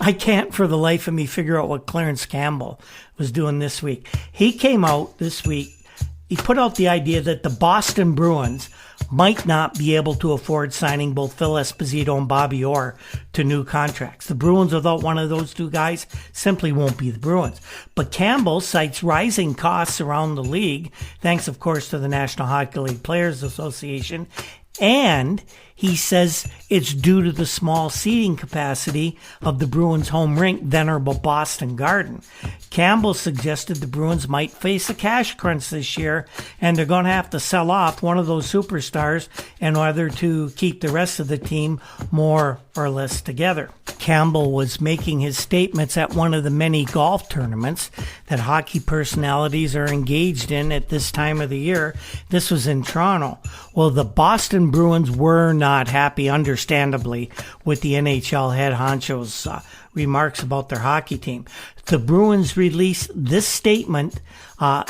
I can't for the life of me figure out what Clarence Campbell was doing this week. He came out this week. He put out the idea that the Boston Bruins might not be able to afford signing both Phil Esposito and Bobby Orr to new contracts. The Bruins, without one of those two guys, simply won't be the Bruins. But Campbell cites rising costs around the league, thanks, of course, to the National Hockey League Players Association, and he says it's due to the small seating capacity of the Bruins' home rink, venerable Boston Garden. Campbell suggested the Bruins might face a cash crunch this year, and they're going to have to sell off one of those superstars in order to keep the rest of the team more or less together. Campbell was making his statements at one of the many golf tournaments that hockey personalities are engaged in at this time of the year. This was in Toronto. Well, the Boston Bruins were not happy, understandably, with the NHL head honcho's remarks about their hockey team. The Bruins released this statement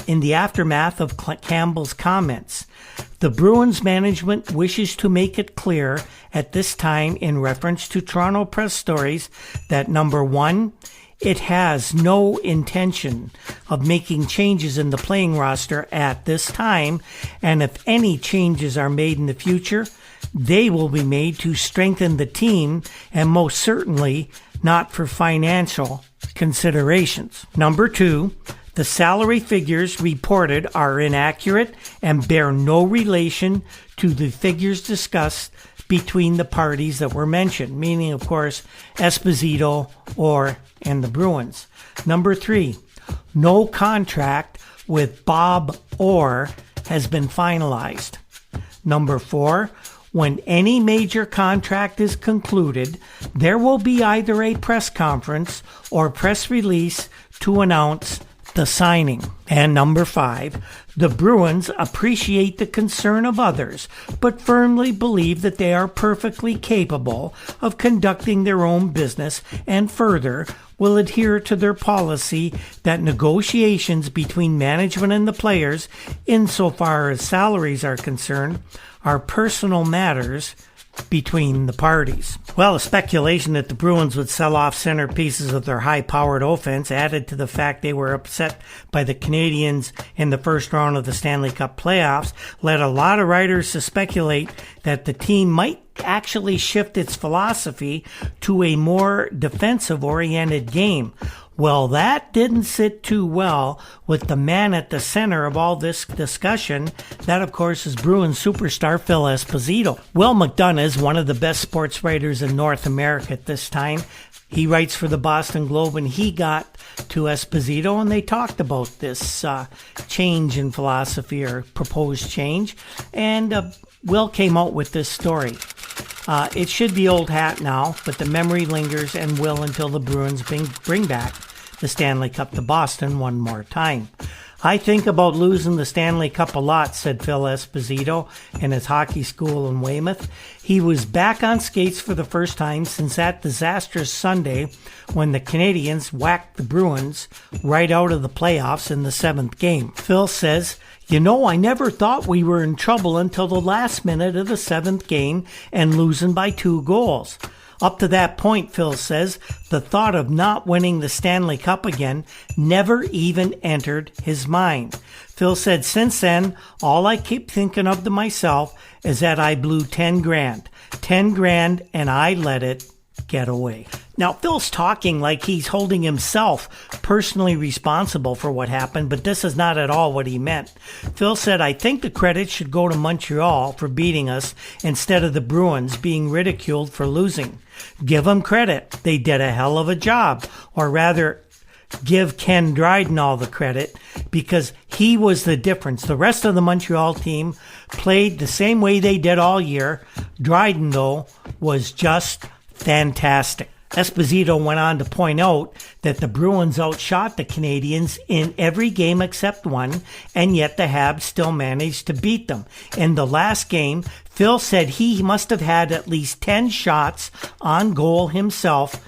in the aftermath of Campbell's comments. The Bruins management wishes to make it clear at this time in reference to Toronto press stories that, number one, it has no intention of making changes in the playing roster at this time, and if any changes are made in the future, they will be made to strengthen the team and most certainly not for financial considerations. Number two, the salary figures reported are inaccurate and bear no relation to the figures discussed between the parties that were mentioned, meaning, of course, Esposito, Orr, and the Bruins. Number three, no contract with Bob Orr has been finalized. Number four, when any major contract is concluded, there will be either a press conference or press release to announce the signing. And number five, the Bruins appreciate the concern of others, but firmly believe that they are perfectly capable of conducting their own business, and further will adhere to their policy that negotiations between management and the players, insofar as salaries are concerned, are personal matters between the parties. Well, the speculation that the Bruins would sell off centerpieces of their high-powered offense, added to the fact they were upset by the Canadiens in the first round of the Stanley Cup playoffs, led a lot of writers to speculate that the team might actually shift its philosophy to a more defensive-oriented game. Well, that didn't sit too well with the man at the center of all this discussion. That, of course, is Bruins superstar Phil Esposito. Will McDonough is one of the best sports writers in North America at this time. He writes for the Boston Globe, and he got to Esposito, and they talked about this change in philosophy, or proposed change. And Will came out with this story. It should be old hat now, but the memory lingers and will until the Bruins bring back the Stanley Cup to Boston one more time. I think about losing the Stanley Cup a lot, said Phil Esposito in his hockey school in Weymouth. He was back on skates for the first time since that disastrous Sunday when the Canadiens whacked the Bruins right out of the playoffs in the 7th game. Phil says, "You know, I never thought we were in trouble until the last minute of the 7th game and losing by 2 goals. Up to that point," Phil says, the thought of not winning the Stanley Cup again never even entered his mind. Phil said, "Since then, all I keep thinking of to myself is that I blew 10 grand. 10 grand and I let it get away." Now, Phil's talking like he's holding himself personally responsible for what happened, but this is not at all what he meant. Phil said, "I think the credit should go to Montreal for beating us instead of the Bruins being ridiculed for losing. Give them credit. They did a hell of a job." Or rather, give Ken Dryden all the credit, because he was the difference. The rest of the Montreal team played the same way they did all year. Dryden, though, was just fantastic. Esposito went on to point out that the Bruins outshot the Canadiens in every game except one, and yet the Habs still managed to beat them. In the last game, Phil said he must have had at least 10 shots on goal himself,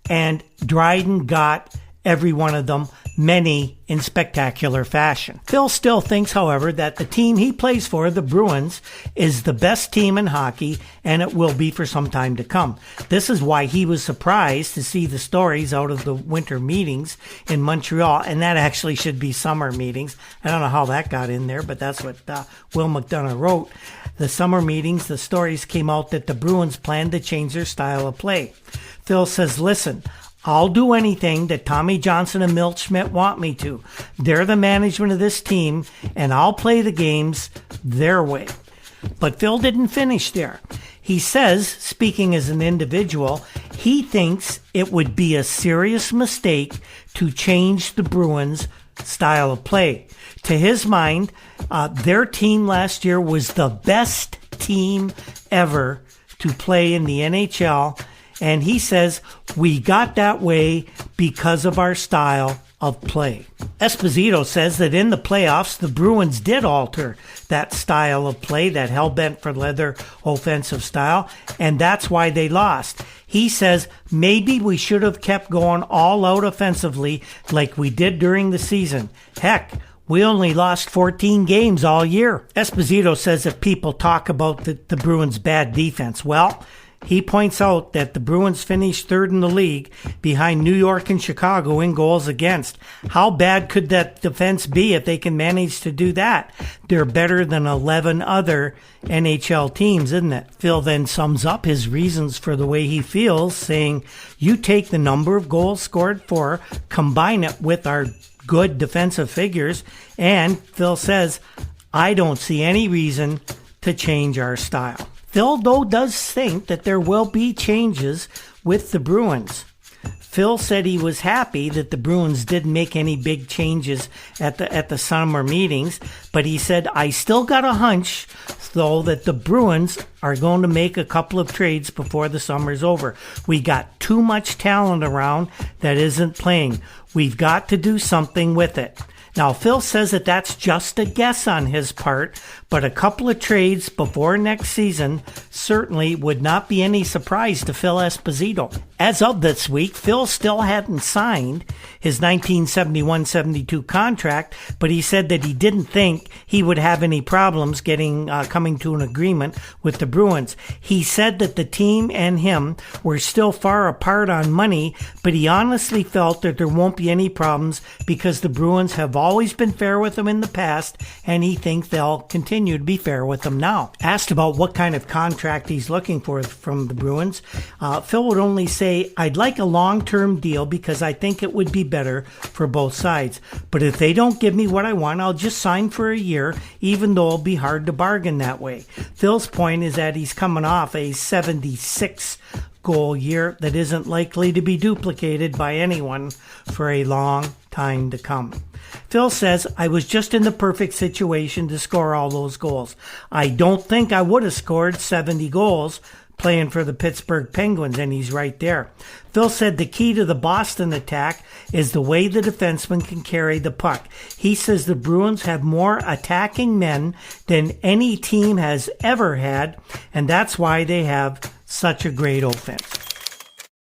and Dryden got every one of them. many in spectacular fashion. Phil still thinks, however, that the team he plays for, the Bruins, is the best team in hockey, and it will be for some time to come. This is why he was surprised to see the stories out of the winter meetings in Montreal, and that actually should be summer meetings. I don't know how that got in there, but that's what Will McDonough wrote. The summer meetings, the stories came out that the Bruins planned to change their style of play. Phil says, listen, I'll do anything that Tommy Johnson and Milt Schmidt want me to. They're the management of this team, and I'll play the games their way. But Phil didn't finish there. He says, speaking as an individual, he thinks it would be a serious mistake to change the Bruins' style of play. To his mind, their team last year was the best team ever to play in the NHL. And he says, we got that way because of our style of play. Esposito says that in the playoffs, the Bruins did alter that style of play, that hell-bent for leather offensive style, and that's why they lost. He says, maybe we should have kept going all out offensively like we did during the season. Heck, we only lost 14 games all year. Esposito says that people talk about the Bruins' bad defense. Well, he points out that the Bruins finished third in the league behind New York and Chicago in goals against. How bad could that defense be if they can manage to do that? They're better than 11 other NHL teams, isn't it? Phil then sums up his reasons for the way he feels, saying, you take the number of goals scored for, combine it with our good defensive figures, and Phil says, I don't see any reason to change our style. Phil, though, does think that there will be changes with the Bruins. Phil said he was happy that the Bruins didn't make any big changes at the summer meetings, but he said, I still got a hunch, though, that the Bruins are going to make a couple of trades before the summer's over. We got too much talent around that isn't playing. We've got to do something with it. Now, Phil says that that's just a guess on his part, but a couple of trades before next season certainly would not be any surprise to Phil Esposito. As of this week, Phil still hadn't signed his 1971-72 contract, but he said that he didn't think he would have any problems coming to an agreement with the Bruins. He said that the team and him were still far apart on money, but he honestly felt that there won't be any problems because the Bruins have always been fair with him in the past, and he thinks they'll continue to be fair with him now. Asked about what kind of contract he's looking for from the Bruins, Phil would only say, I'd like a long-term deal because I think it would be better for both sides. But if they don't give me what I want, I'll just sign for a year, even though it'll be hard to bargain that way. Phil's point is that he's coming off a 76-goal year that isn't likely to be duplicated by anyone for a long time to come. Phil says, I was just in the perfect situation to score all those goals. I don't think I would have scored 70 goals playing for the Pittsburgh Penguins, and he's right there. Phil said the key to the Boston attack is the way the defenseman can carry the puck. He says the Bruins have more attacking men than any team has ever had, and that's why they have such a great offense.